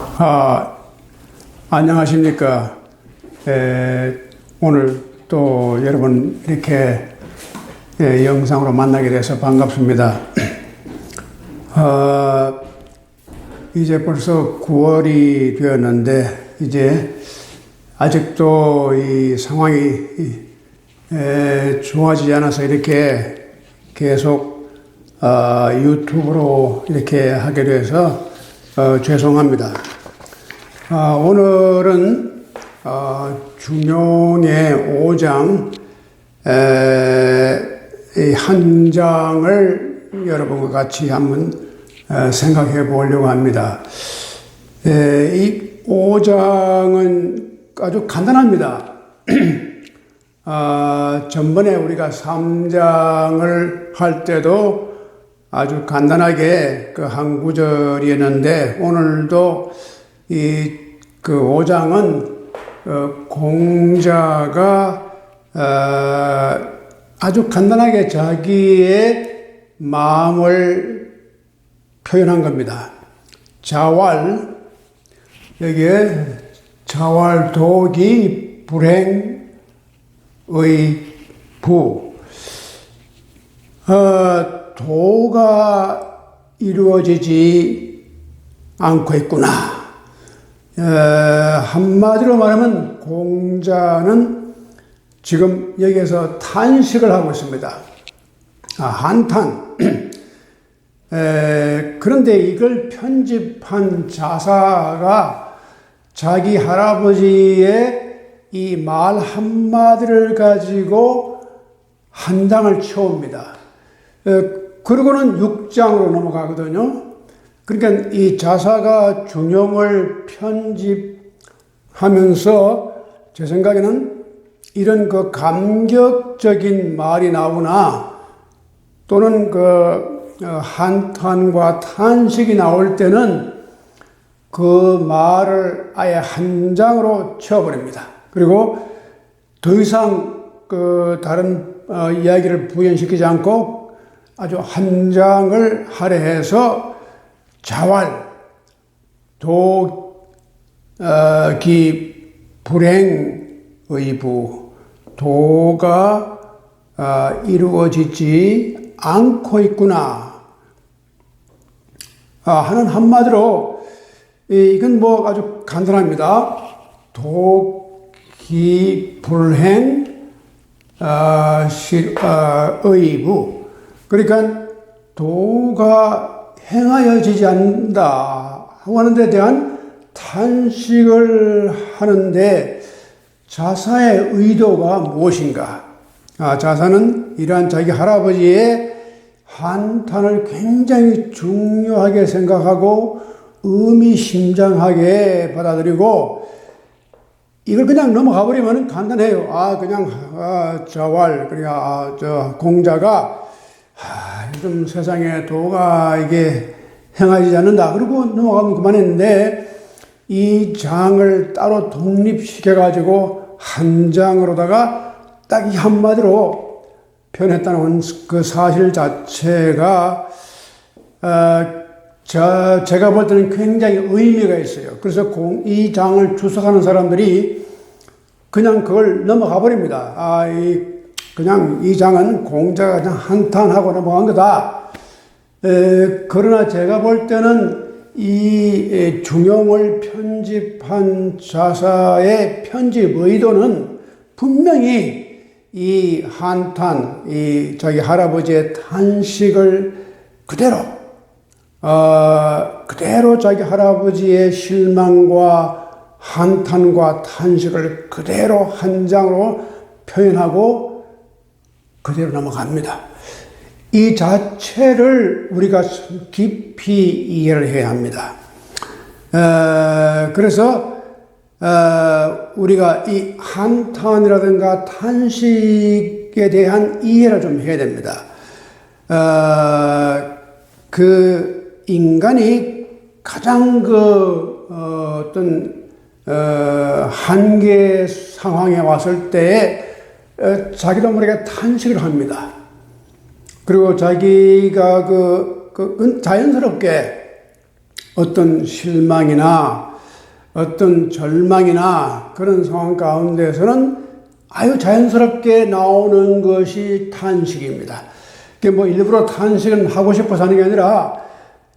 아, 안녕하십니까. 오늘 또 여러분 이렇게 영상으로 만나게 돼서 반갑습니다. 이제 벌써 9월이 되었는데, 이제 아직도 이 상황이 좋아지지 않아서 이렇게 계속 유튜브로 이렇게 하게 돼서 죄송합니다. 오늘은 중용의 5장 한 장을 여러분과 같이 한번 생각해 보려고 합니다. 이 5장은 아주 간단합니다. 전번에 우리가 3장을 할 때도 아주 간단하게 그 한 구절이었는데, 오늘도 그 5장은 공자가 아주 간단하게 자기의 마음을 표현한 겁니다. 자활, 여기에 자활도기 불행의 부, 도가 이루어지지 않고 있구나. 한마디로 말하면 공자는 지금 여기에서 탄식을 하고 있습니다. 한탄. 그런데 이걸 편집한 자사가 자기 할아버지의 이 말 한마디를 가지고 한 장을 채웁니다. 그러고는 6장으로 넘어가거든요. 그러니까 이 자사가 중용을 편집하면서 제 생각에는 이런 그 감격적인 말이 나오나, 또는 그 한탄과 탄식이 나올 때는 그 말을 아예 한 장으로 채워버립니다. 그리고 더 이상 그 다른 이야기를 부연시키지 않고 아주 한 장을 할애해서 자활, 도기, 불행의 부, 도가 이루어지지 않고 있구나 하는 한마디로, 이건 뭐 아주 간단합니다. 도기, 불행, 의부. 그러니까 도가 행하여지지 않는다 하는 데 대한 탄식을 하는데, 자사의 의도가 무엇인가? 자사는 이러한 자기 할아버지의 한탄을 굉장히 중요하게 생각하고 의미심장하게 받아들이고, 이걸 그냥 넘어가 버리면 간단해요. 자활, 그러니까 공자가 요즘 세상에 도가 이게 행하지 않는다, 그리고 넘어가면 그만했는데, 이 장을 따로 독립시켜가지고 한 장으로다가 딱 이 한마디로 표현했다는 그 사실 자체가 제가 볼 때는 굉장히 의미가 있어요. 그래서 이 장을 주석하는 사람들이 그냥 그걸 넘어가 버립니다. 그냥 이 장은 공자가 그냥 한탄하고 넘어간 거다. 그러나 제가 볼 때는 이 중용을 편집한 자사의 편집 의도는 분명히 이 한탄, 이 자기 할아버지의 탄식을 그대로 자기 할아버지의 실망과 한탄과 탄식을 그대로 한 장으로 표현하고 그대로 넘어갑니다. 이 자체를 우리가 깊이 이해를 해야 합니다. 그래서 우리가 이 한탄이라든가 탄식에 대한 이해를 좀 해야 됩니다. 그 인간이 가장 어떤 한계 상황에 왔을 때에 자기도 모르게 탄식을 합니다. 그리고 자기가 자연스럽게 어떤 실망이나 어떤 절망이나 그런 상황 가운데서는 아주 자연스럽게 나오는 것이 탄식입니다. 그게 뭐 일부러 탄식을 하고 싶어서 하는 게 아니라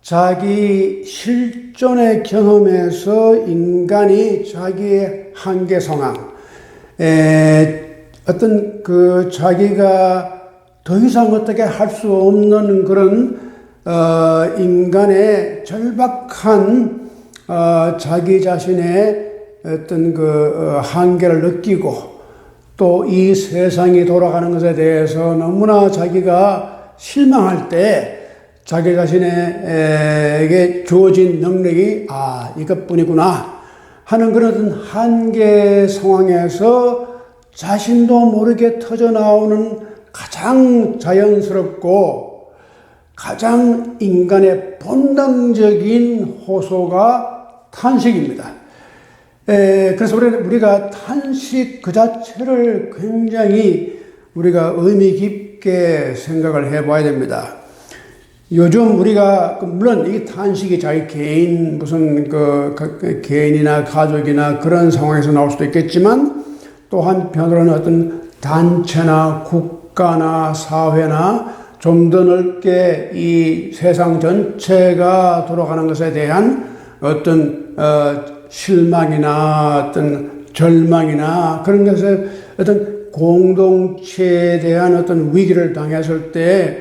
자기 실존의 경험에서 인간이 자기의 한계 상황, 어떤 그 자기가 더 이상 어떻게 할 수 없는 그런 인간의 절박한 자기 자신의 어떤 그 한계를 느끼고 또 이 세상이 돌아가는 것에 대해서 너무나 자기가 실망할 때 자기 자신에게 주어진 능력이 이것뿐이구나 하는 그런 한계 상황에서 자신도 모르게 터져나오는 가장 자연스럽고 가장 인간의 본능적인 호소가 탄식입니다. 그래서 우리가 탄식 그 자체를 굉장히 우리가 의미 깊게 생각을 해봐야 됩니다. 요즘 우리가 물론 이 탄식이 자기 개인 무슨 개인이나 가족이나 그런 상황에서 나올 수도 있겠지만 또 한편으로는 어떤 단체나 국가나 사회나 좀 더 넓게 이 세상 전체가 돌아가는 것에 대한 어떤 실망이나 어떤 절망이나 그런 것에 어떤 공동체에 대한 어떤 위기를 당했을 때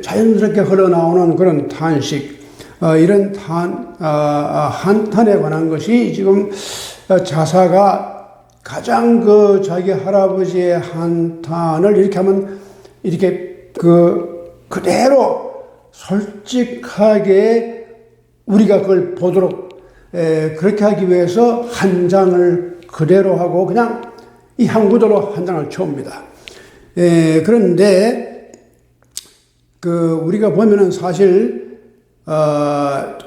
자연스럽게 흘러나오는 그런 탄식, 이런 한탄에 관한 것이 지금 자사가 가장 자기 할아버지의 한탄을 이렇게 하면 이렇게 그대로 솔직하게 우리가 그걸 보도록 그렇게 하기 위해서 한 장을 그대로 하고 그냥 이 한 구절로 한 장을 쳐옵니다. 그런데 우리가 보면은 사실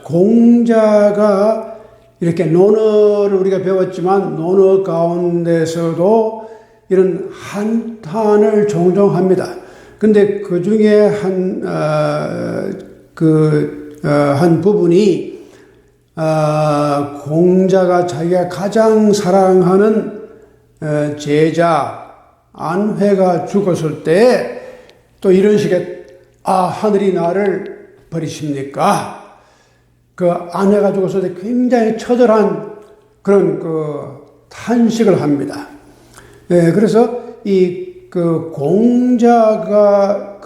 공자가 이렇게 논어를 우리가 배웠지만 논어 가운데서도 이런 한탄을 종종 합니다. 근데 그 중에 한 부분이 공자가 자기가 가장 사랑하는 제자 안회가 죽었을 때 또 이런 식의 하늘이 나를 버리십니까? 그 안회가 죽었을 때 굉장히 처절한 그런 탄식을 합니다. 그래서 공자가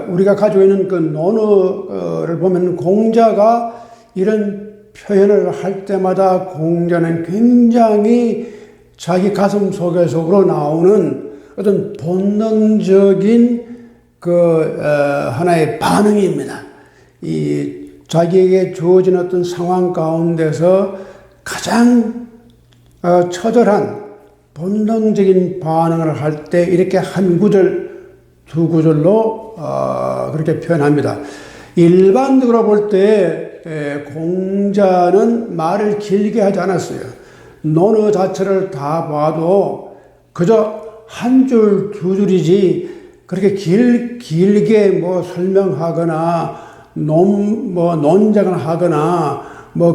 우리가 가지고 있는 그 논어를 보면 공자가 이런 표현을 할 때마다 공자는 굉장히 자기 가슴 속에서 우러나오는 어떤 본능적인 하나의 반응입니다. 이 자기에게 주어진 어떤 상황 가운데서 가장 처절한 본능적인 반응을 할 때 이렇게 한 구절, 두 구절로 그렇게 표현합니다. 일반적으로 볼 때 공자는 말을 길게 하지 않았어요. 논어 자체를 다 봐도 그저 한 줄, 두 줄이지 그렇게 길게 뭐 설명하거나 논쟁을 하거나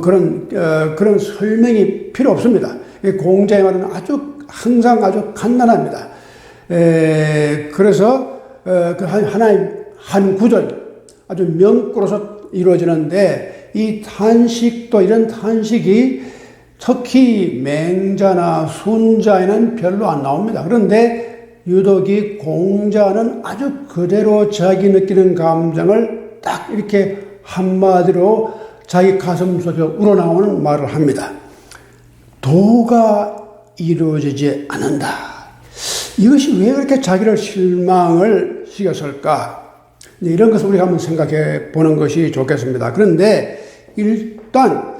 그런 설명이 필요 없습니다. 공자의 말은 항상 아주 간단합니다. 그래서 하나의 한 구절, 아주 명구로서 이루어지는데 이 탄식도 이런 탄식이 특히 맹자나 순자에는 별로 안 나옵니다. 그런데 유독이 공자는 아주 그대로 자기 느끼는 감정을 딱 이렇게 한마디로 자기 가슴 속에 우러나오는 말을 합니다. 도가 이루어지지 않는다. 이것이 왜 그렇게 자기를 실망을 시켰을까? 이런 것을 우리가 한번 생각해 보는 것이 좋겠습니다. 그런데 일단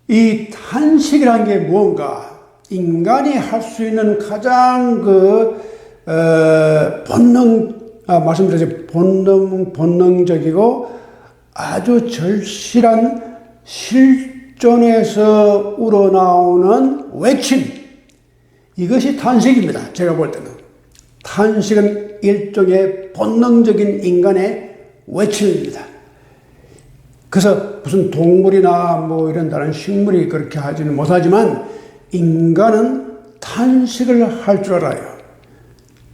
이 탄식이라는 게 무언가 인간이 할 수 있는 가장 말씀드렸죠. 본능적이고 아주 절실한 실존에서 우러나오는 외침. 이것이 탄식입니다. 제가 볼 때는. 탄식은 일종의 본능적인 인간의 외침입니다. 그래서 무슨 동물이나 뭐 이런 다른 식물이 그렇게 하지는 못하지만 인간은 탄식을 할 줄 알아요.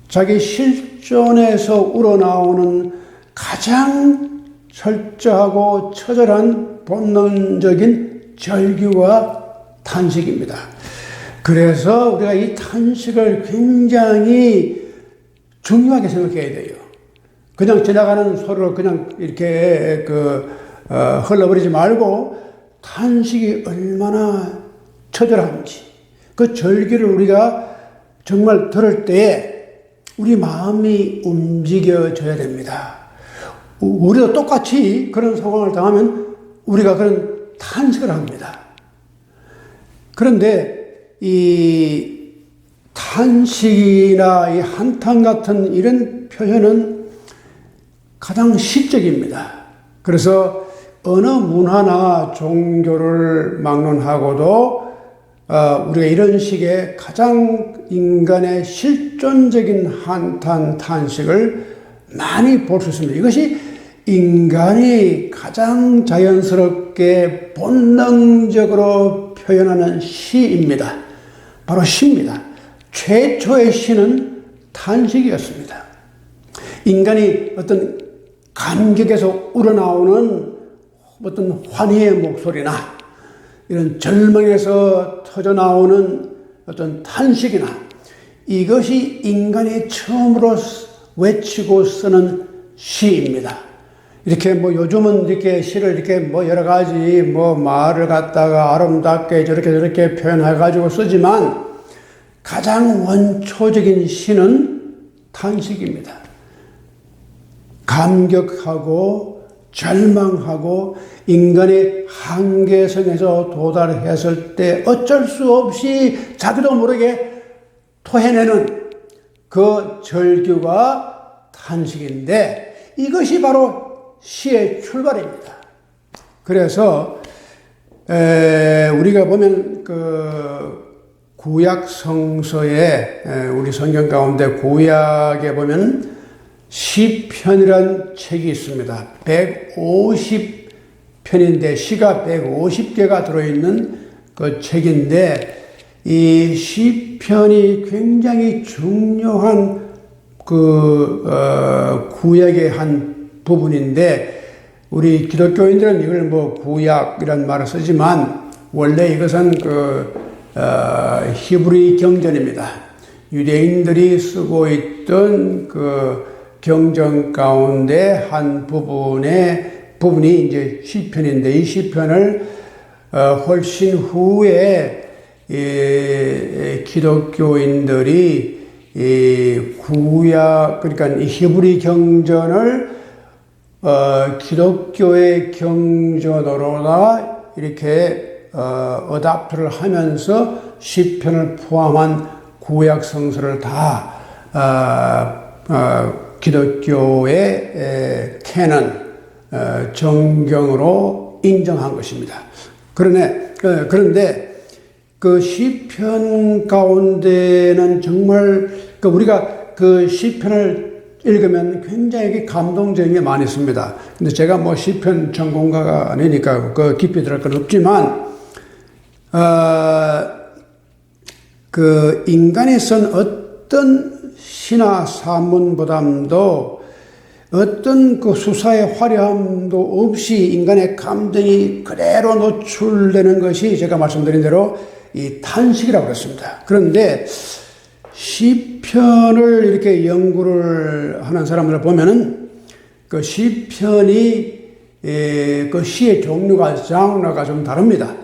자기 실존에서 우러나오는 가장 철저하고 처절한 본능적인 절규와 탄식입니다. 그래서 우리가 이 탄식을 굉장히 중요하게 생각해야 돼요. 그냥 지나가는 소리를 그냥 이렇게 흘러버리지 말고 탄식이 얼마나 처절한지 그 절규를 우리가 정말 들을 때에 우리 마음이 움직여져야 됩니다. 우리도 똑같이 그런 상황을 당하면 우리가 그런 탄식을 합니다. 그런데 이 탄식이나 이 한탄 같은 이런 표현은 가장 시적입니다. 그래서 어느 문화나 종교를 막론하고도 우리가 이런 식의 가장 인간의 실존적인 한탄, 탄식을 많이 볼 수 있습니다. 이것이 인간이 가장 자연스럽게 본능적으로 표현하는 시입니다. 바로 시입니다. 최초의 시는 탄식이었습니다. 인간이 어떤 감격에서 우러나오는 어떤 환희의 목소리나 이런 절망에서 터져나오는 어떤 탄식이나 이것이 인간이 처음으로 외치고 쓰는 시입니다. 이렇게 뭐 요즘은 이렇게 시를 이렇게 뭐 여러 가지 뭐 말을 갖다가 아름답게 저렇게 표현해가지고 쓰지만 가장 원초적인 시는 탄식입니다. 감격하고 절망하고 인간의 한계선에서 도달했을 때 어쩔 수 없이 자기도 모르게 토해내는 그 절규가 탄식인데 이것이 바로 시의 출발입니다. 그래서 우리가 보면 그 구약 성서에 우리 성경 가운데 구약에 보면 시편이라는 책이 있습니다. 150편인데 시가 150개가 들어있는 그 책인데 이 시편이 굉장히 중요한 구약의 한 부분인데 우리 기독교인들은 이걸 뭐 구약이라는 말을 쓰지만 원래 이것은 히브리 경전입니다. 유대인들이 쓰고 있던 그 경전 가운데 한 부분이 이제 시편인데 이 시편을 훨씬 후에 기독교인들이 구약 그러니까 이 히브리 경전을 기독교의 경전으로나 이렇게 어답트를 하면서 시편을 포함한 구약 성서를 다 기독교의 캐넌 정경으로 인정한 것입니다. 그런데 그 시편 가운데는 정말 우리가 그 시편을 읽으면 굉장히 감동적인 게 많이 있습니다. 근데 제가 뭐 시편 전공가가 아니니까 그 깊이 들어갈 건 없지만 그 인간이 쓴 어떤 시나 산문보다도 어떤 그 수사의 화려함도 없이 인간의 감정이 그대로 노출되는 것이 제가 말씀드린 대로 이 탄식이라고 그랬습니다. 그런데 시편을 이렇게 연구를 하는 사람들을 보면은 그 시편이 그 시의 장르가 좀 다릅니다.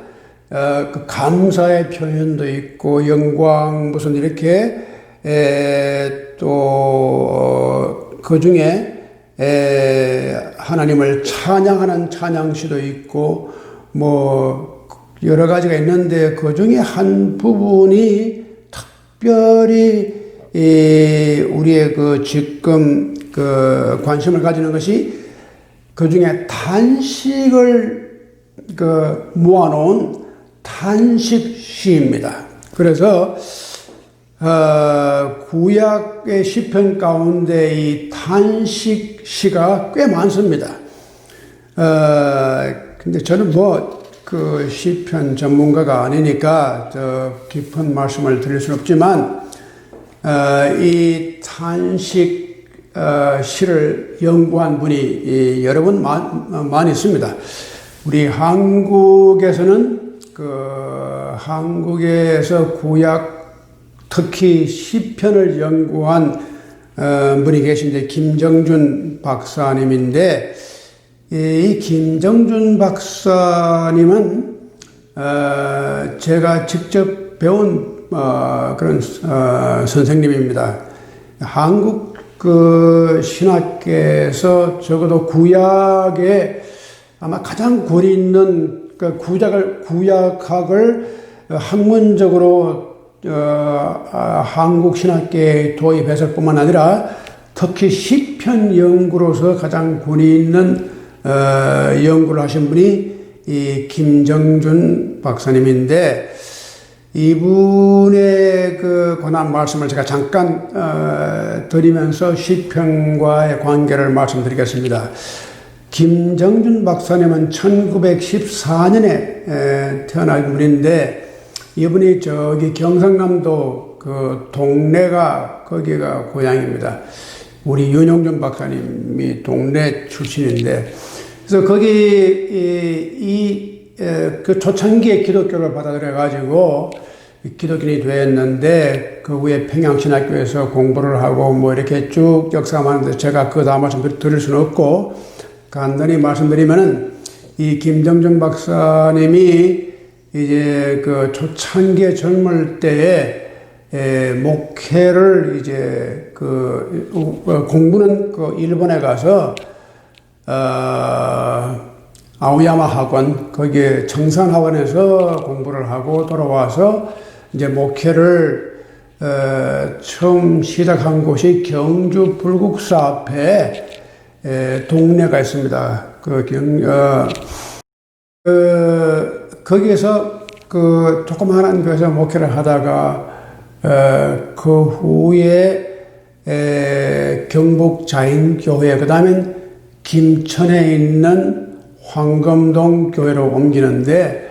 그 감사의 표현도 있고 영광 무슨 이렇게 또 그 중에 하나님을 찬양하는 찬양시도 있고 뭐 여러 가지가 있는데 그 중에 한 부분이 특별히 우리의 그 지금 그 관심을 가지는 것이 그 중에 단식을 모아놓은 단식 시입니다. 그래서 구약의 시편 가운데 이 단식 시가 꽤 많습니다. 근데 저는 그 시편 전문가가 아니니까 더 깊은 말씀을 드릴 수는 없지만, 이 탄식, 시를 연구한 분이 여러 분 많이 있습니다. 우리 한국에서는 한국에서 구약, 특히 시편을 연구한 분이 계신데, 김정준 박사님인데, 이 김정준 박사님은 제가 직접 배운 그런 선생님입니다. 한국 신학계에서 적어도 구약에 아마 가장 권위 있는 구약학을 학문적으로 한국 신학계에 도입했을 뿐만 아니라 특히 시편 연구로서 가장 권위 있는 연구를 하신 분이 이 김정준 박사님인데, 이분의 권한 말씀을 제가 잠깐 드리면서 시편과의 관계를 말씀드리겠습니다. 김정준 박사님은 1914년에 태어난 분인데, 이분이 저기 경상남도 동래가 거기가 고향입니다. 우리 윤용준 박사님이 동래 출신인데, 그래서 거기 초창기에 기독교를 받아들여가지고 기독인이 되었는데, 그 후에 평양신학교에서 공부를 하고 이렇게 쭉 역사가 많은데 제가 다 말씀 드릴 수는 없고, 간단히 말씀드리면은 이 김정준 박사님이 이제 초창기에 젊을 때에 목회를 이제 공부는 일본에 가서 아오야마 학원, 거기에 청산 학원에서 공부를 하고 돌아와서 이제 목회를 처음 시작한 곳이 경주 불국사 앞에 동네가 있습니다. 거기에서 조그마한 교회에서 목회를 하다가 그 후에 경북 자인교회, 그 다음엔 김천에 있는 황금동 교회로 옮기는데,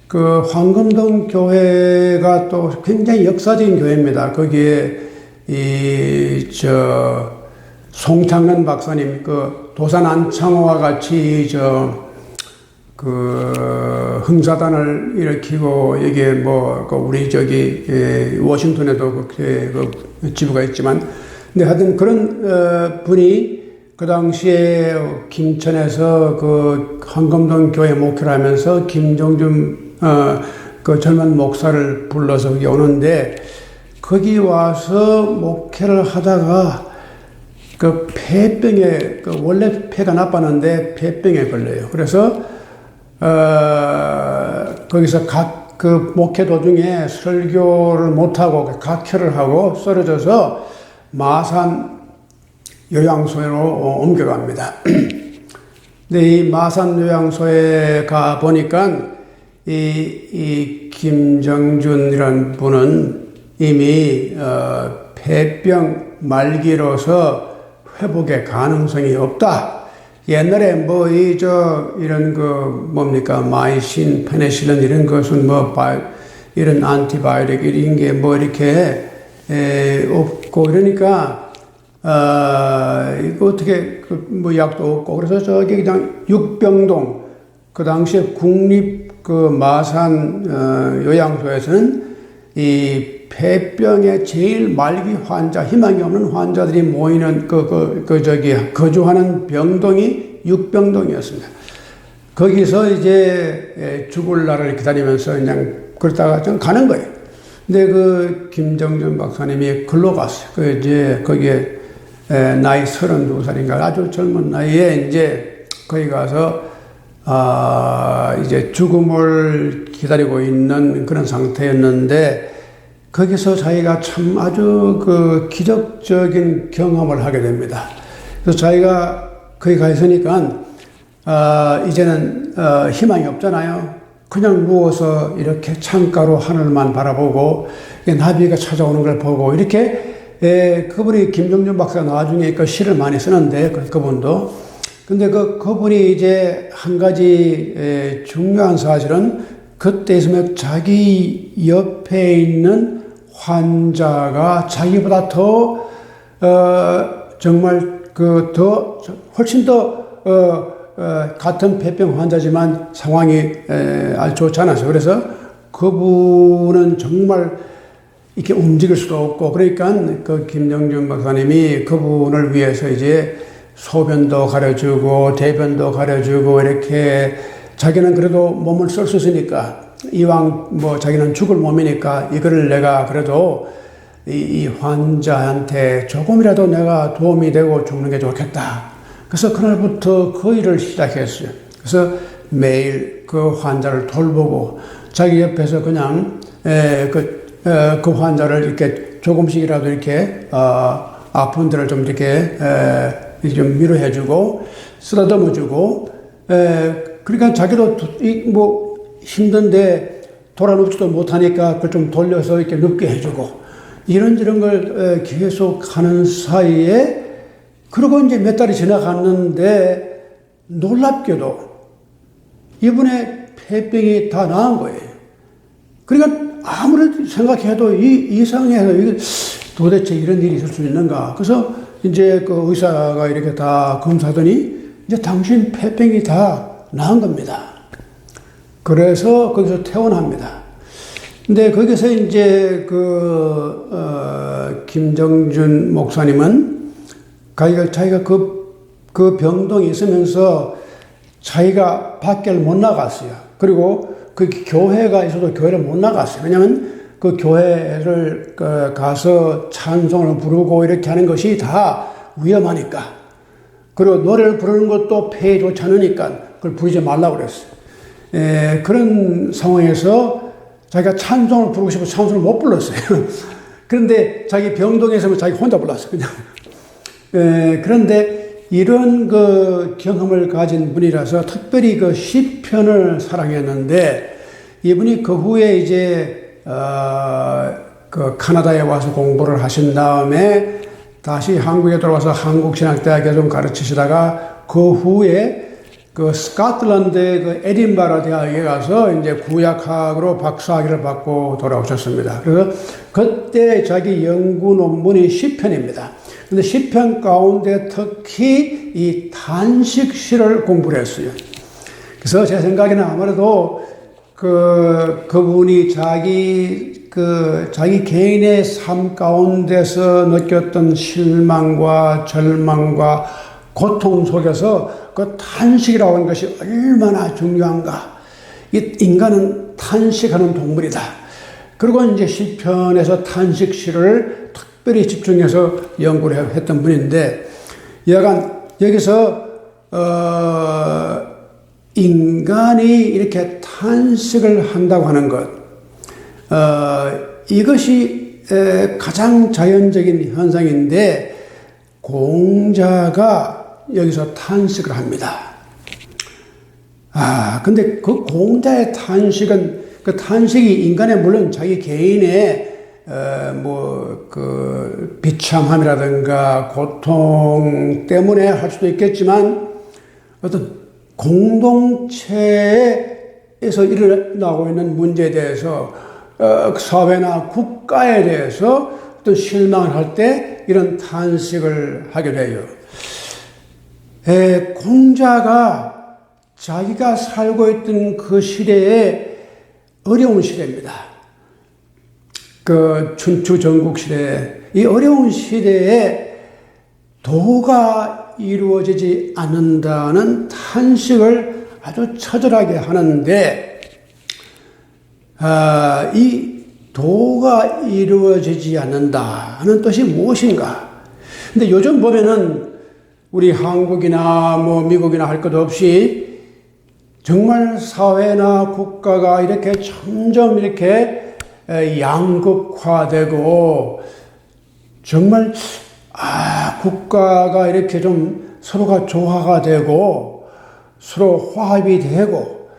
그 황금동 교회가 또 굉장히 역사적인 교회입니다. 거기에 송창근 박사님, 도산 안창호와 같이 흥사단을 일으키고, 이게 우리 워싱턴에도 지부가 있지만, 근데 하여튼 그런 분이 그 당시에 김천에서 황금동 교회 목회를 하면서 김정준 젊은 목사를 불러서 거기 오는데, 거기 와서 목회를 하다가 폐병에, 원래 폐가 나빴는데 폐병에 걸려요. 그래서 거기서 목회 도중에 설교를 못하고 각혈을 하고 쓰러져서 마산 요양소로 옮겨갑니다. 근데 이 마산 요양소에 가 보니까 이 김정준이라는 분은 이미 폐병 말기로서 회복의 가능성이 없다. 옛날에 이런 마이신, 페니실린 이런 것은 이런 안티바이오틱 이런 게 이렇게 없고 이러니까 이거 어떻게 약도 없고, 그래서 저기 그냥 육병동, 그 당시에 국립 마산 요양소에서는 이 폐병의 제일 말기 환자, 희망이 없는 환자들이 모이는 거주하는 병동이 육병동이었습니다. 거기서 이제 죽을 날을 기다리면서 그냥 그러다가 좀 가는 거예요. 근데 김정준 박사님이 글로 갔어요. 거기에 나이 32살인가 아주 젊은 나이에 이제 거기 가서 이제 죽음을 기다리고 있는 그런 상태였는데, 거기서 자기가 참 아주 기적적인 경험을 하게 됩니다. 그래서 자기가 거기 가 있으니까 이제는 희망이 없잖아요. 그냥 누워서 이렇게 창가로 하늘만 바라보고 나비가 찾아오는 걸 보고 이렇게, 그분이 김정준 박사가 나중에 시를 많이 쓰는데, 그분도 근데 그분이 이제 한 가지 중요한 사실은 그때 있으면 자기 옆에 있는 환자가 자기보다 더 정말 훨씬 더 같은 폐병 환자지만 상황이 아주 좋지 않았어요. 그래서 그분은 정말 이렇게 움직일 수도 없고, 그러니까 그 김정준 박사님이 그분을 위해서 이제 소변도 가려주고 대변도 가려주고, 이렇게 자기는 그래도 몸을 쓸 수 있으니까, 이왕 뭐 자기는 죽을 몸이니까 이거를 내가 그래도 이 환자한테 조금이라도 내가 도움이 되고 죽는 게 좋겠다. 그래서 그날부터 그 일을 시작했어요. 그래서 매일 그 환자를 돌보고 자기 옆에서 그냥 그 환자를 이렇게 조금씩이라도 이렇게 아픈 데를 좀 이렇게 좀 위로해주고 쓰다듬어주고, 그러니까 자기도 뭐 힘든데 돌아눕지도 못하니까 그걸 좀 돌려서 이렇게 눕게 해주고, 이런 걸 계속 하는 사이에, 그러고 이제 몇 달이 지나갔는데 놀랍게도 이분의 폐병이 다 나은 거예요. 그러니까 아무리 생각해도 이상해서 이게 도대체 이런 일이 있을 수 있는가. 그래서 이제 그 의사가 이렇게 다 검사하더니 이제 당신 폐병이 다 나은 겁니다. 그래서 거기서 퇴원합니다. 근데 거기서 이제 김정준 목사님은 자기가 그 병동에 있으면서 자기가 밖을 못 나갔어요. 그리고 그 교회가 있어도 교회를 못 나갔어요. 왜냐하면 그 교회를 가서 찬송을 부르고 이렇게 하는 것이 다 위험하니까. 그리고 노래를 부르는 것도 폐에 좋지 않으니까 그걸 부르지 말라고 그랬어요. 그런 상황에서 자기가 찬송을 부르고 싶어서 찬송을 못 불렀어요. 그런데 자기 병동에서는 자기 혼자 불렀어요, 그냥. 그런데 이런 그 경험을 가진 분이라서 특별히 그 시편을 사랑했는데, 이분이 그 후에 이제 그 카나다에 와서 공부를 하신 다음에 다시 한국에 돌아와서 한국신학대학에 좀 가르치시다가 그 후에 그 스코틀랜드의 그 에딘버러 대학에 가서 이제 구약학으로 박사학위를 받고 돌아오셨습니다. 그래서 그때 자기 연구 논문이 시편입니다. 근데 시편 가운데 특히 이 탄식시를 공부를 했어요. 그래서 제 생각에는 아무래도 그분이 자기 개인의 삶 가운데서 느꼈던 실망과 절망과 고통 속에서 그 탄식이라고 하는 것이 얼마나 중요한가. 인간은 탄식하는 동물이다. 그리고 이제 시편에서 탄식시를 특별히 집중해서 연구를 했던 분인데, 여간 여기서 인간이 이렇게 탄식을 한다고 하는 것, 이것이 가장 자연적인 현상인데, 공자가 여기서 탄식을 합니다. 근데 그 공자의 탄식은, 그 탄식이 인간의 물론 자기 개인의 비참함이라든가 고통 때문에 할 수도 있겠지만, 어떤 공동체에서 일어나고 있는 문제에 대해서, 사회나 국가에 대해서 어떤 실망을 할 때 이런 탄식을 하게 돼요. 공자가 자기가 살고 있던 그 시대에 어려운 시대입니다. 그 춘추 전국 시대, 이 어려운 시대에 도가 이루어지지 않는다는 탄식을 아주 처절하게 하는데, 이 도가 이루어지지 않는다는 뜻이 무엇인가? 근데 요즘 보면은 우리 한국이나 뭐 미국이나 할 것 없이 정말 사회나 국가가 이렇게 점점 이렇게 양극화되고, 정말 국가가 이렇게 좀 서로가 조화가 되고 서로 화합이 되고,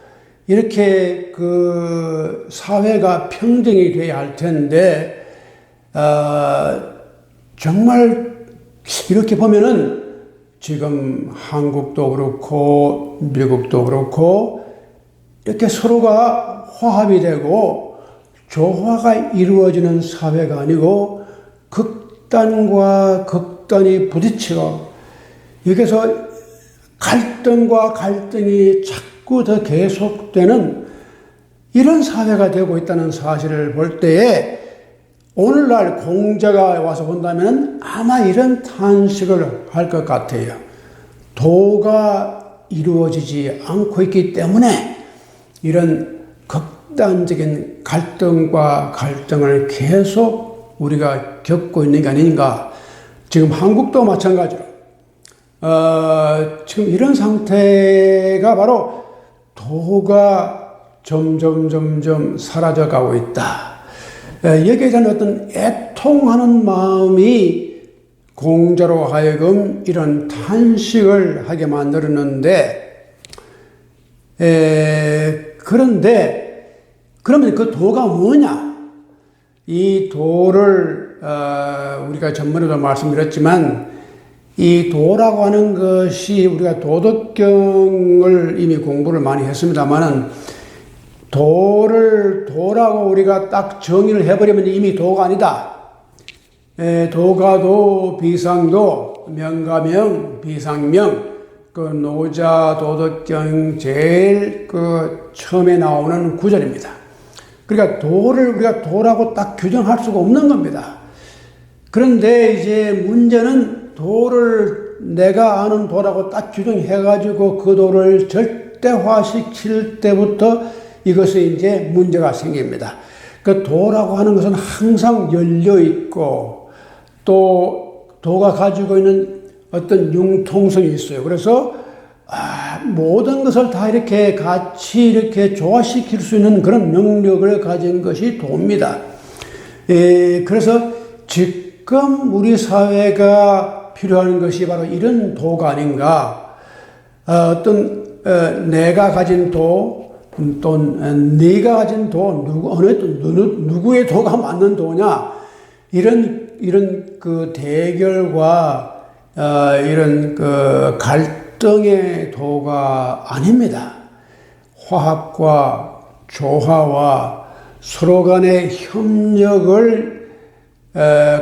이렇게 그 사회가 평등이 돼야 할 텐데, 정말 이렇게 보면은 지금 한국도 그렇고 미국도 그렇고 이렇게 서로가 화합이 되고 조화가 이루어지는 사회가 아니고 극단과 극단이 부딪히고 여기서 갈등과 갈등이 자꾸 더 계속되는 이런 사회가 되고 있다는 사실을 볼 때에 오늘날 공자가 와서 본다면 아마 이런 탄식을 할 것 같아요. 도가 이루어지지 않고 있기 때문에 이런 극단적인 갈등과 갈등을 계속 우리가 겪고 있는 게 아닌가. 지금 한국도 마찬가지로 지금 이런 상태가 바로 도가 점점 사라져가고 있다. 여기에 대한 어떤 애통하는 마음이 공자로 하여금 이런 탄식을 하게 만들었는데, 그런데 그러면 그 도가 뭐냐? 이 도를 우리가 전번에도 말씀드렸지만 이 도라고 하는 것이 우리가 도덕경을 이미 공부를 많이 했습니다만은 도라고 우리가 딱 정의를 해버리면 이미 도가 아니다. 도가도, 비상도, 명가명, 비상명, 그 노자 도덕경 제일 그 처음에 나오는 구절입니다. 그러니까 도를 우리가 도라고 딱 규정할 수가 없는 겁니다. 그런데 이제 문제는 도를 내가 아는 도라고 딱 규정해가지고 그 도를 절대화시킬 때부터 이것이 이제 문제가 생깁니다. 그 도라고 하는 것은 항상 열려 있고 또 도가 가지고 있는 어떤 융통성이 있어요. 그래서 모든 것을 다 이렇게 같이 이렇게 조화시킬 수 있는 그런 능력을 가진 것이 도입니다. 그래서 지금 우리 사회가 필요한 것이 바로 이런 도가 아닌가. 어떤 내가 가진 도, 또 네가 가진 도, 누구의 도가 맞는 도냐, 이런 그 대결과 이런 그 갈등의 도가 아닙니다. 화합과 조화와 서로 간의 협력을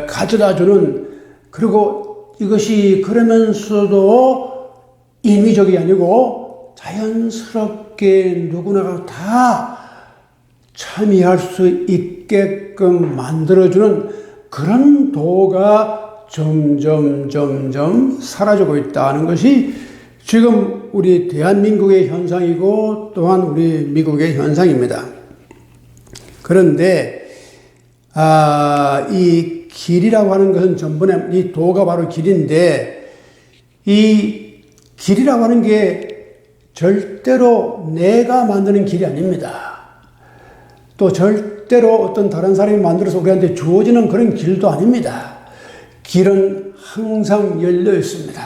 가져다주는, 그리고 이것이 그러면서도 인위적이 아니고 자연스럽게 누구나가 다 참여할 수 있게끔 만들어주는 그런 도가 점점 사라지고 있다는 것이 지금 우리 대한민국의 현상이고 또한 우리 미국의 현상입니다. 그런데 이 길이라고 하는 것은 전번에 이 도가 바로 길인데, 이 길이라고 하는 게 절대로 내가 만드는 길이 아닙니다. 또 절대로 어떤 다른 사람이 만들어서 우리한테 주어지는 그런 길도 아닙니다. 길은 항상 열려 있습니다.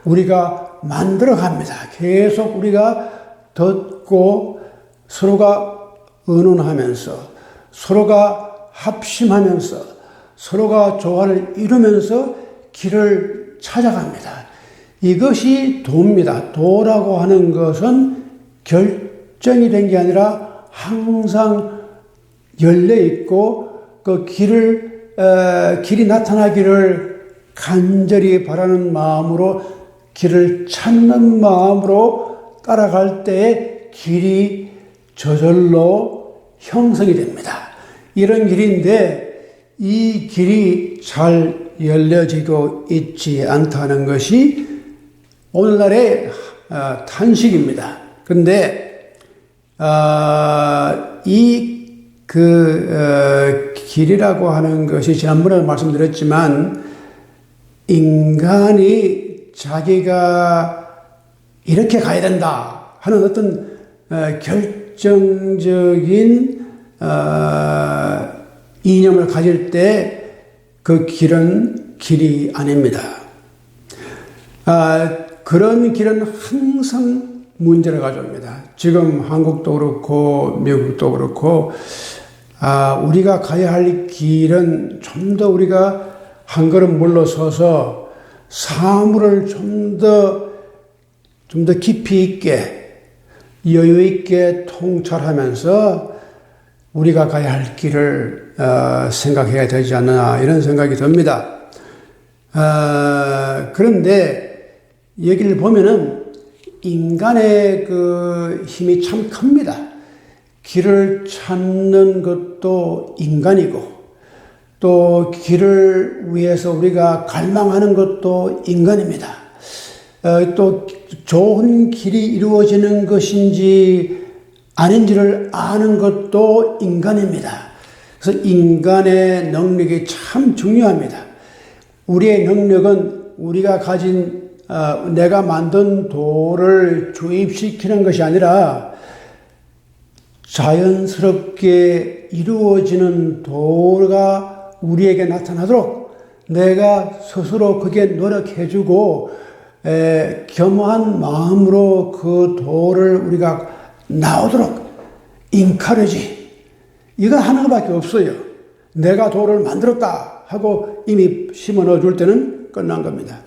우리가 만들어 갑니다. 계속 우리가 듣고 서로가 의논하면서 서로가 합심하면서 서로가 조화를 이루면서 길을 찾아갑니다. 이것이 도입니다. 도라고 하는 것은 결정이 된 게 아니라 항상 열려 있고 그 길이 나타나기를 간절히 바라는 마음으로, 길을 찾는 마음으로 따라갈 때에 길이 저절로 형성이 됩니다. 이런 길인데 이 길이 잘 열려지고 있지 않다는 것이 오늘날의 탄식입니다. 그런데 길이라고 하는 것이 지난번에 말씀드렸지만 인간이 자기가 이렇게 가야 된다 하는 어떤 결정적인 이념을 가질 때 그 길은 길이 아닙니다. 그런 길은 항상 문제를 가져옵니다. 지금 한국도 그렇고 미국도 그렇고 우리가 가야 할 길은 좀 더 우리가 한 걸음 물러서서 사물을 좀 더 깊이 있게, 여유 있게 통찰하면서 우리가 가야 할 길을 생각해야 되지 않나, 이런 생각이 듭니다. 그런데 여기를 보면은 인간의 그 힘이 참 큽니다. 길을 찾는 것도 인간이고, 또 길을 위해서 우리가 갈망하는 것도 인간입니다. 또 좋은 길이 이루어지는 것인지 아닌지를 아는 것도 인간입니다. 그래서 인간의 능력이 참 중요합니다. 우리의 능력은 우리가 가진 내가 만든 도를 주입시키는 것이 아니라 자연스럽게 이루어지는 도가 우리에게 나타나도록 내가 스스로 그게 노력해주고 겸허한 마음으로 그 도를 우리가 나오도록 인카르지, 이거 하나밖에 없어요. 내가 도를 만들었다 하고 이미 심어 넣어줄 때는 끝난 겁니다.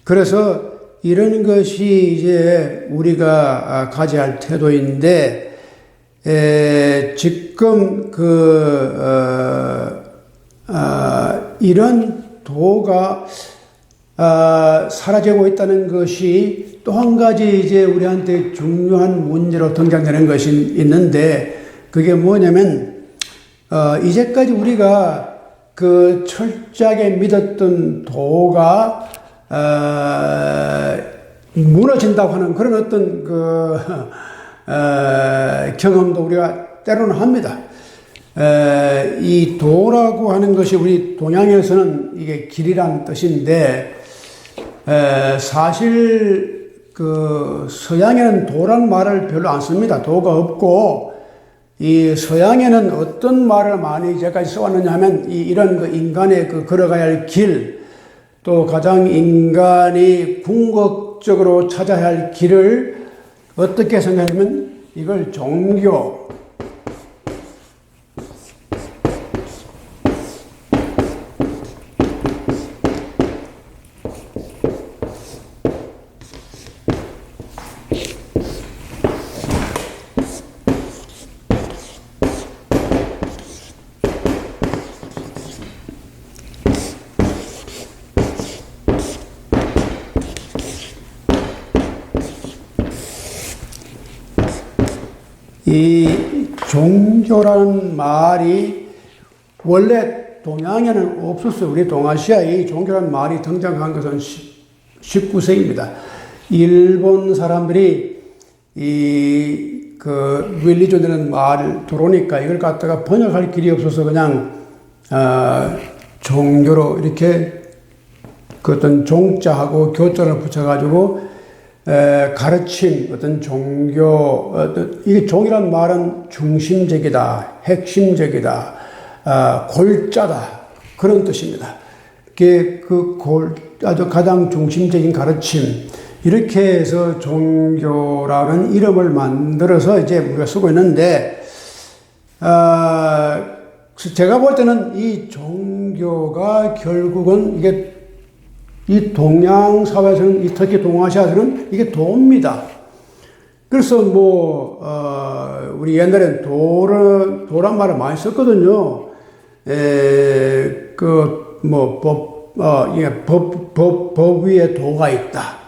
그래서 이런 것이 이제 우리가 가져야 할 태도인데, 지금 이런 도가 사라지고 있다는 것이 또 한 가지 이제 우리한테 중요한 문제로 등장되는 것이 있는데, 그게 뭐냐면 이제까지 우리가 그 철저하게 믿었던 도가 무너진다고 하는 그런 어떤 경험도 우리가 때로는 합니다. 이 도라고 하는 것이 우리 동양에서는 이게 길이란 뜻인데, 사실 그 서양에는 도란 말을 별로 안 씁니다. 도가 없고, 이 서양에는 어떤 말을 많이 이제까지 써왔느냐 하면 이런 그 인간의 그 걸어가야 할 길, 또 가장 인간이 궁극적으로 찾아야 할 길을 어떻게 생각하면 이걸 종교, 이 종교라는 말이 원래 동양에는 없었어요. 우리 동아시아에 이 종교라는 말이 등장한 것은 19세기입니다. 일본 사람들이 그 릴리존이라는 말을 들어오니까 이걸 갖다가 번역할 길이 없어서 그냥 종교로 이렇게 그 어떤 종자하고 교자를 붙여가지고 가르침, 어떤 종교, 이게 종이란 말은 중심적이다, 핵심적이다, 골자다, 그런 뜻입니다. 그게 아주 가장 중심적인 가르침, 이렇게 해서 종교라는 이름을 만들어서 이제 우리가 쓰고 있는데, 제가 볼 때는 이 종교가 결국은 이게 이 동양 사회에서는, 특히 동아시아에서는 이게 도입니다. 그래서 우리 옛날엔 도란 말을 많이 썼거든요. 법 위에 도가 있다.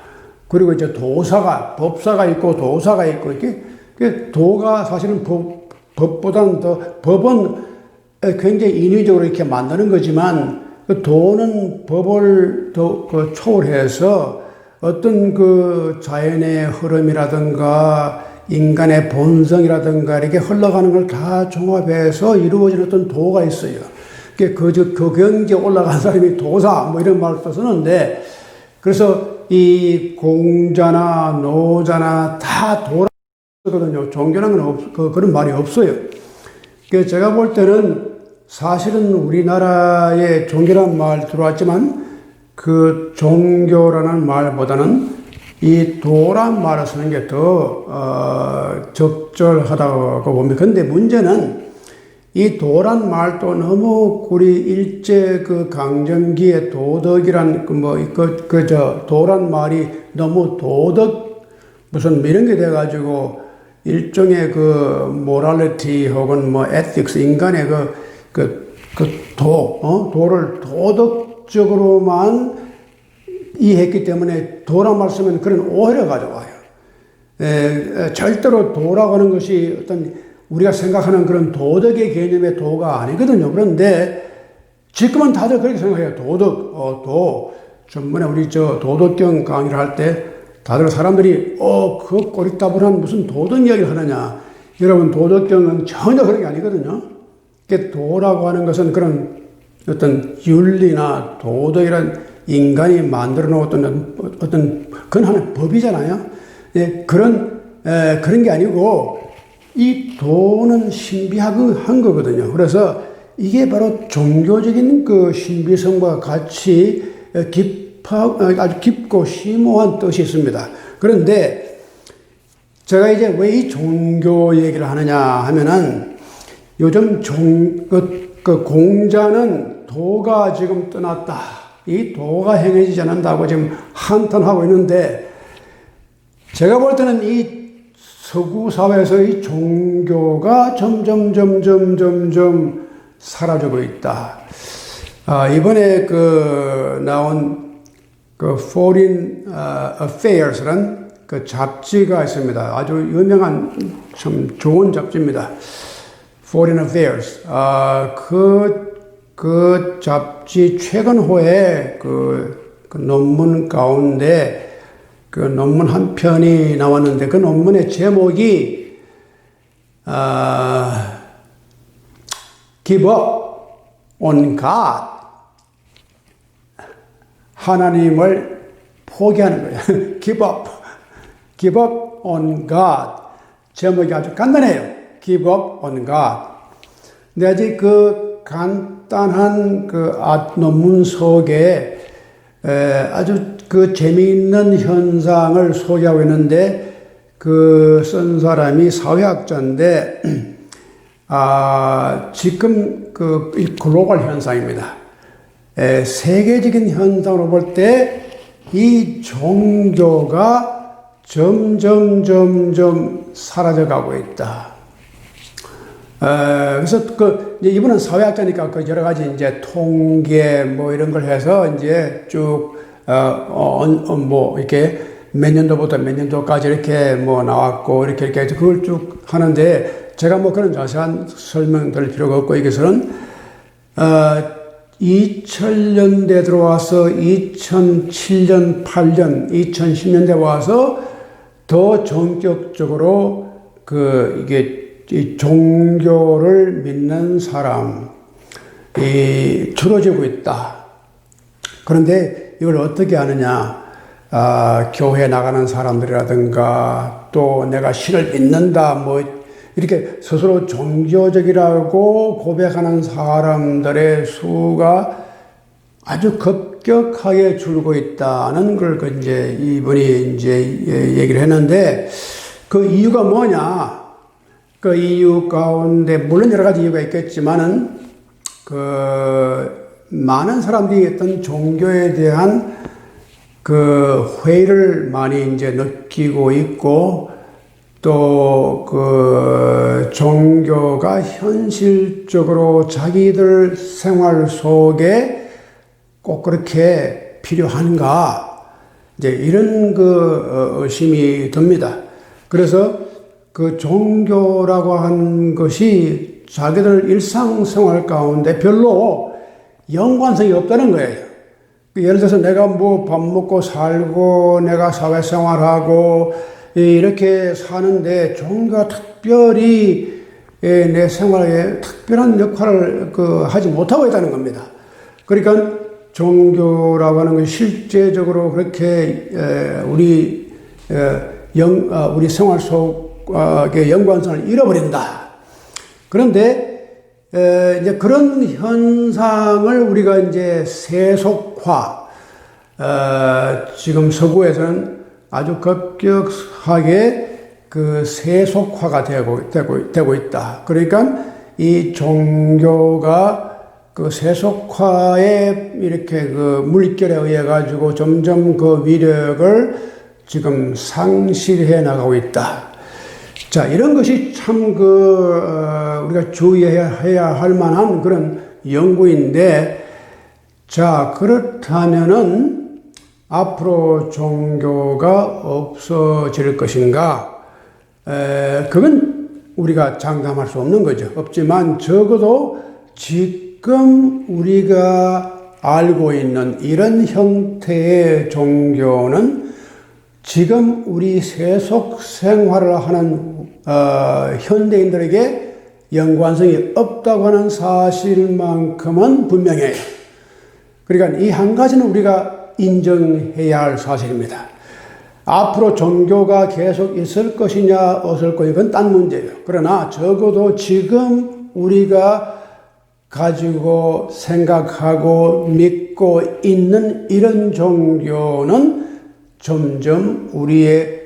그리고 이제 법사가 있고 도사가 있고, 이렇게 도가 사실은 법보다는 법은 굉장히 인위적으로 이렇게 만드는 거지만, 그 도는 법을 더 초월해서 어떤 그 자연의 흐름이라든가 인간의 본성이라든가 이렇게 흘러가는 걸 다 종합해서 이루어진 어떤 도가 있어요. 그 경지에 올라간 사람이 도사, 이런 말을 또 쓰는데, 그래서 이 공자나 노자나 다 도라거든요. 종교라는 그런 말이 없어요. 그래서 제가 볼 때는 사실은 우리나라에 종교라는 말 들어왔지만 그 종교라는 말보다는 이 도란 말을 쓰는 게 더 적절하다고 봅니다. 근데 문제는 이 도란 말도 너무 우리 일제 그 강점기의 도덕이란 도란 말이 너무 도덕 무슨 이런 게 돼가지고 일종의 그 모랄리티 혹은 뭐 에틱스 인간의 도를 도덕적으로만 이해했기 때문에 도란 말 쓰면 그런 오해를 가져와요. 절대로 도라고 하는 것이 어떤 우리가 생각하는 그런 도덕의 개념의 도가 아니거든요. 그런데 지금은 다들 그렇게 생각해요. 전번에 우리 도덕경 강의를 할 때 다들 사람들이 그 꼬리따분한 무슨 도덕 이야기를 하느냐. 여러분 도덕경은 전혀 그런 게 아니거든요. 도라고 하는 것은 그런 어떤 윤리나 도덕이란 인간이 만들어 놓은 어떤 그건 하나의 법이잖아요. 그런 게 아니고 이 도는 신비한 거거든요. 그래서 이게 바로 종교적인 그 신비성과 같이 아주 깊고 심오한 뜻이 있습니다. 그런데 제가 이제 왜 이 종교 얘기를 하느냐 하면은 요즘 공자는 도가 지금 떠났다. 이 도가 행해지지 않는다고 지금 한탄하고 있는데 제가 볼 때는 이 서구 사회에서 이 종교가 점점 사라지고 있다. 이번에 나온 Foreign Affairs라는 그 잡지가 있습니다. 아주 유명한 참 좋은 잡지입니다. Foreign Affairs. 그 잡지 최근호에 그 논문 가운데 그 논문 한 편이 나왔는데 그 논문의 제목이 Give up on God. 하나님을 포기하는 거예요. Give up on God. 제목이 아주 간단해요. Give up on God. 근데 아직 그 간단한 논문 속에 아주 그 재미있는 현상을 소개하고 있는데 쓴 사람이 사회학자인데 지금 이 글로벌 현상입니다. 세계적인 현상으로 볼 때 이 종교가 점점 사라져가고 있다. 그래서 이분은 사회학자니까 여러 가지 이제 통계 뭐 이런 걸 해서 이제 쭉 이렇게 몇 년도부터 몇 년도까지 이렇게 나왔고 이렇게 그걸 쭉 하는데 제가 그런 자세한 설명 드릴 필요가 없고 이것은 2000년대 들어와서 2007년, 8년, 2010년대 와서 더 전격적으로 이 종교를 믿는 사람이 줄어들고 있다. 그런데 이걸 어떻게 하느냐? 교회 나가는 사람들이라든가 또 내가 신을 믿는다 이렇게 스스로 종교적이라고 고백하는 사람들의 수가 아주 급격하게 줄고 있다는 걸 이분이 얘기를 했는데 그 이유가 뭐냐? 그 이유 가운데 물론 여러 가지 이유가 있겠지만은 많은 사람들이 어떤 종교에 대한 회의를 많이 느끼고 있고 또 종교가 현실적으로 자기들 생활 속에 꼭 그렇게 필요한가 이런 의심이 듭니다. 그래서 종교라고 한 것이 자기들 일상생활 가운데 별로 연관성이 없다는 거예요. 예를 들어서 내가 밥 먹고 살고 내가 사회생활하고 이렇게 사는데 종교가 특별히 내 생활에 특별한 역할을 하지 못하고 있다는 겁니다. 그러니까 종교라고 하는 것이 실제적으로 그렇게 우리 생활 속의 연관성을 잃어버린다. 그런데 이제 그런 현상을 우리가 이제 세속화, 지금 서구에서는 아주 급격하게 세속화가 되고 있다. 그러니까 이 종교가 그 세속화의 이렇게 그 물결에 의해 가지고 점점 그 위력을 지금 상실해 나가고 있다. 자, 이런 것이 참 우리가 주의해야 할 만한 그런 연구인데, 자, 그렇다면은 앞으로 종교가 없어질 것인가? 그건 우리가 장담할 수 없는 거죠. 없지만 적어도 지금 우리가 알고 있는 이런 형태의 종교는 지금 우리 세속 생활을 하는 현대인들에게 연관성이 없다고 하는 사실만큼은 분명해요. 그러니까 이 한 가지는 우리가 인정해야 할 사실입니다. 앞으로 종교가 계속 있을 것이냐 없을 것이냐 그건 딴 문제예요. 그러나 적어도 지금 우리가 가지고 생각하고 믿고 있는 이런 종교는 점점 우리의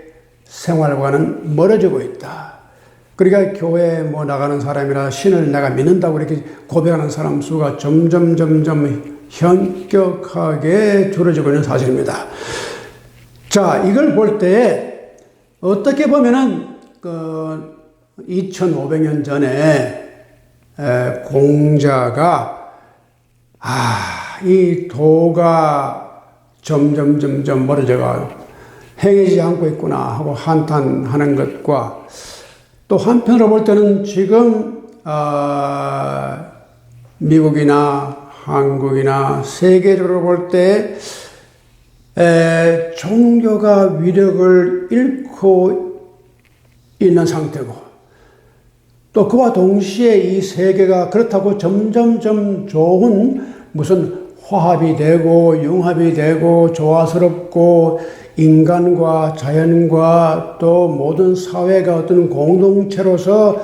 생활과는 멀어지고 있다. 그러니까 교회에 나가는 사람이나 신을 내가 믿는다고 이렇게 고백하는 사람 수가 점점 현격하게 줄어지고 있는 사실입니다. 자, 이걸 볼 때 어떻게 보면은 2500년 전에 공자가 이 도가 점점 멀어져가 행해지지 않고 있구나 하고 한탄하는 것과, 또 한편으로 볼 때는 지금 미국이나 한국이나 세계적으로 볼 때 종교가 위력을 잃고 있는 상태고, 또 그와 동시에 이 세계가 그렇다고 점점 좋은 무슨 화합이 되고 융합이 되고 조화스럽고 인간과 자연과 또 모든 사회가 어떤 공동체로서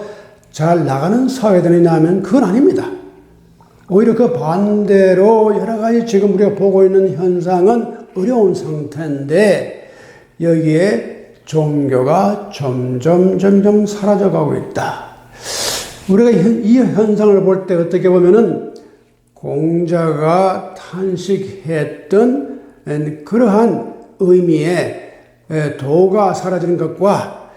잘 나가는 사회가 되느냐 하면 그건 아닙니다. 오히려 그 반대로 여러 가지 지금 우리가 보고 있는 현상은 어려운 상태인데, 여기에 종교가 점점 사라져가고 있다. 우리가 이 현상을 볼 때 어떻게 보면은 공자가 탄식했던 그러한 의미의 도가 사라지는 것과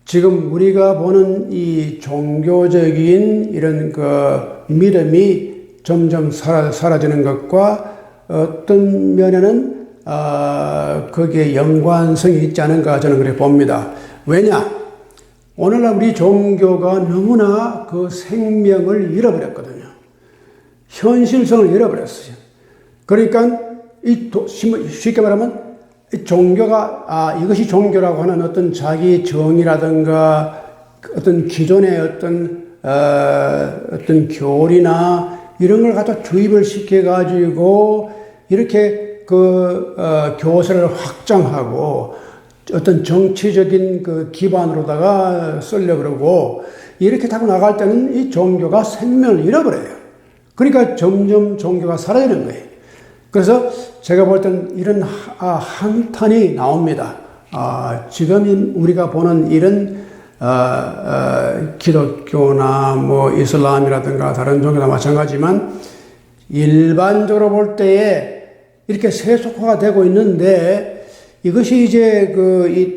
지금 우리가 보는 이 종교적인 이런 믿음이 점점 사라지는 것과 어떤 면에는 거기에 연관성이 있지 않은가 저는 그렇게 봅니다. 왜냐? 오늘날 우리 종교가 너무나 그 생명을 잃어버렸거든요. 현실성을 잃어버렸어요. 그러니까 쉽게 말하면 종교가 이것이 종교라고 하는 어떤 자기 정의라든가 어떤 기존의 어떤 교리나 이런 걸 갖다 주입을 시켜가지고 이렇게 교세를 확장하고 어떤 정치적인 기반으로다가 쓰려고 그러고 이렇게 타고 나갈 때는 이 종교가 생명을 잃어버려요. 그러니까 점점 종교가 사라지는 거예요. 그래서 제가 볼 때는 이런 한탄이 나옵니다. 지금 우리가 보는 이런 기독교나 이슬람이라든가 다른 종교나 마찬가지지만 일반적으로 볼 때에 이렇게 세속화가 되고 있는데, 이것이 이제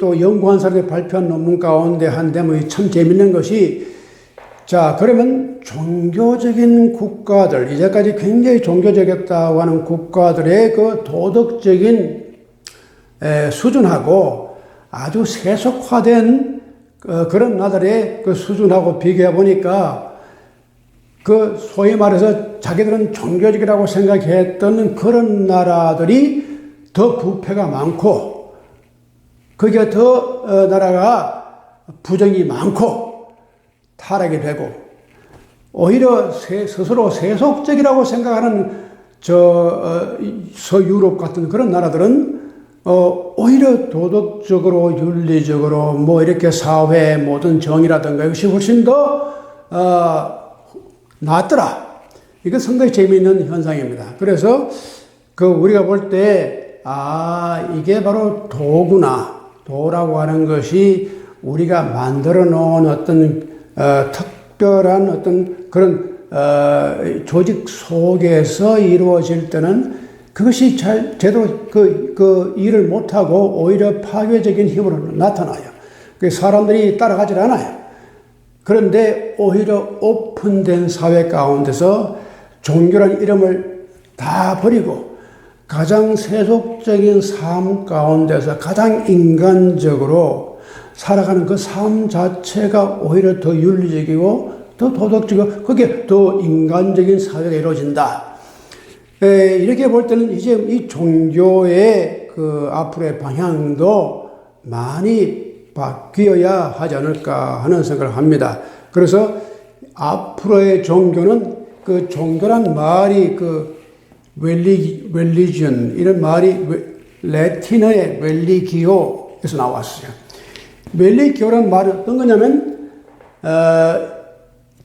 또 연구한 사람이 발표한 논문 가운데 한데 참 재밌는 것이, 자, 그러면 종교적인 국가들, 이제까지 굉장히 종교적이었다고 하는 국가들의 도덕적인 수준하고 아주 세속화된 그런 나라들의 수준하고 비교해 보니까 소위 말해서 자기들은 종교적이라고 생각했던 그런 나라들이 더 부패가 많고, 거기가 더 나라가 부정이 많고 타락이 되고, 오히려 스스로 세속적이라고 생각하는 서유럽 같은 그런 나라들은 오히려 도덕적으로 윤리적으로 이렇게 사회 모든 정의라든가 이것이 훨씬 더 낫더라. 이거 상당히 재미있는 현상입니다. 그래서 우리가 볼 때 이게 바로 도구나, 도라고 하는 것이 우리가 만들어 놓은 어떤 특별한 어떤 그런 조직 속에서 이루어질 때는 그것이 제대로 그 일을 못하고 오히려 파괴적인 힘으로 나타나요. 사람들이 따라가질 않아요. 그런데 오히려 오픈된 사회 가운데서 종교란 이름을 다 버리고 가장 세속적인 삶 가운데서 가장 인간적으로 살아가는 그 삶 자체가 오히려 더 윤리적이고 더 도덕적이고 그게 더 인간적인 사회가 이루어진다. 이렇게 볼 때는 이제 이 종교의 그 앞으로의 방향도 많이 바뀌어야 하지 않을까 하는 생각을 합니다. 그래서 앞으로의 종교는 그 종교란 말이 그 religion 이런 말이 라틴어의 religio에서 나왔어요. religio란 말은 어떤 거냐면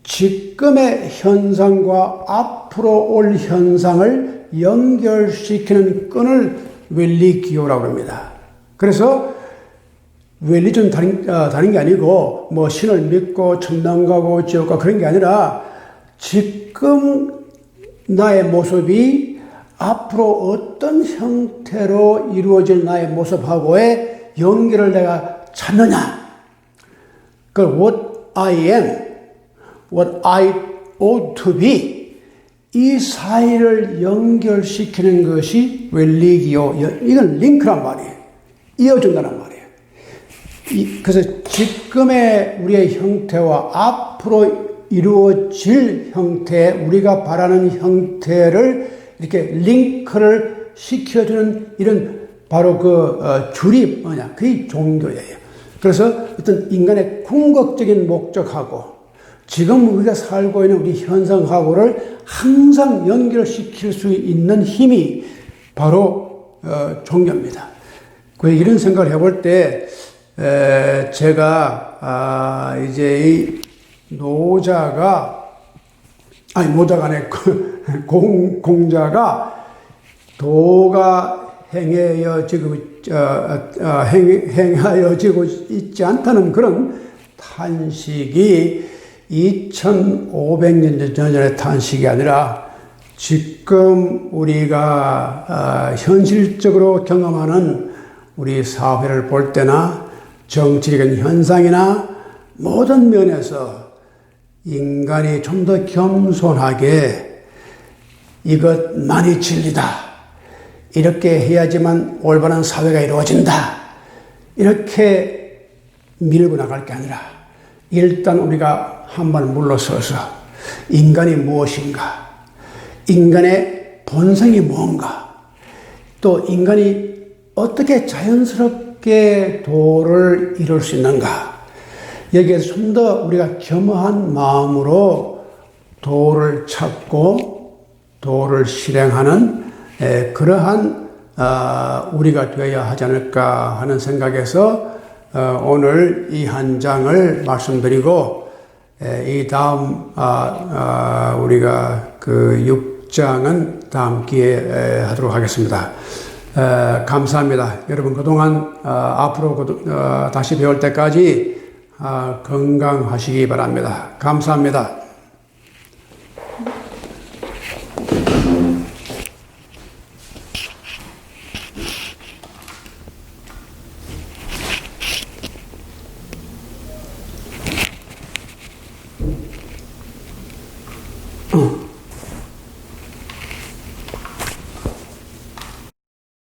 지금의 현상과 앞으로 올 현상을 연결시키는 끈을 religio라고 합니다. 그래서 웰리전 다른 게 아니고 뭐 신을 믿고 천당 가고 지옥 가고 그런 게 아니라 지금 나의 모습이 앞으로 어떤 형태로 이루어질 나의 모습하고의 연결을 내가 찾느냐. 그 what I am, what I ought to be 이 사이를 연결시키는 것이 웰리기오. 이건 링크란 말이에요. 이어준다는 말이에요. 그래서 지금의 우리의 형태와 앞으로 이루어질 형태, 우리가 바라는 형태를 이렇게 링크를 시켜주는 이런 바로 줄이 뭐냐, 그게 종교예요. 그래서 어떤 인간의 궁극적인 목적하고 지금 우리가 살고 있는 우리 현상하고를 항상 연결시킬 수 있는 힘이 바로 종교입니다. 이런 생각을 해볼 때 제가 이제 이 노자가 공자가 도가 행하여지고 있지 않다는 그런 탄식이 2500년 전의 탄식이 아니라 지금 우리가 현실적으로 경험하는 우리 사회를 볼 때나 정치적인 현상이나 모든 면에서 인간이 좀 더 겸손하게 이것만이 진리다. 이렇게 해야지만 올바른 사회가 이루어진다. 이렇게 밀고 나갈 게 아니라 일단 우리가 한 발 물러서서 인간이 무엇인가? 인간의 본성이 뭔가? 또 인간이 어떻게 자연스럽게 도를 이룰 수 있는가? 여기에서 좀 더 우리가 겸허한 마음으로 도를 찾고 도를 실행하는 그러한 우리가 되어야 하지 않을까 하는 생각에서 오늘 이 한 장을 말씀드리고 이 다음 우리가 그 6장은 다음 기회에 하도록 하겠습니다. 감사합니다. 여러분 그동안 앞으로 다시 배울 때까지 건강하시기 바랍니다. 감사합니다.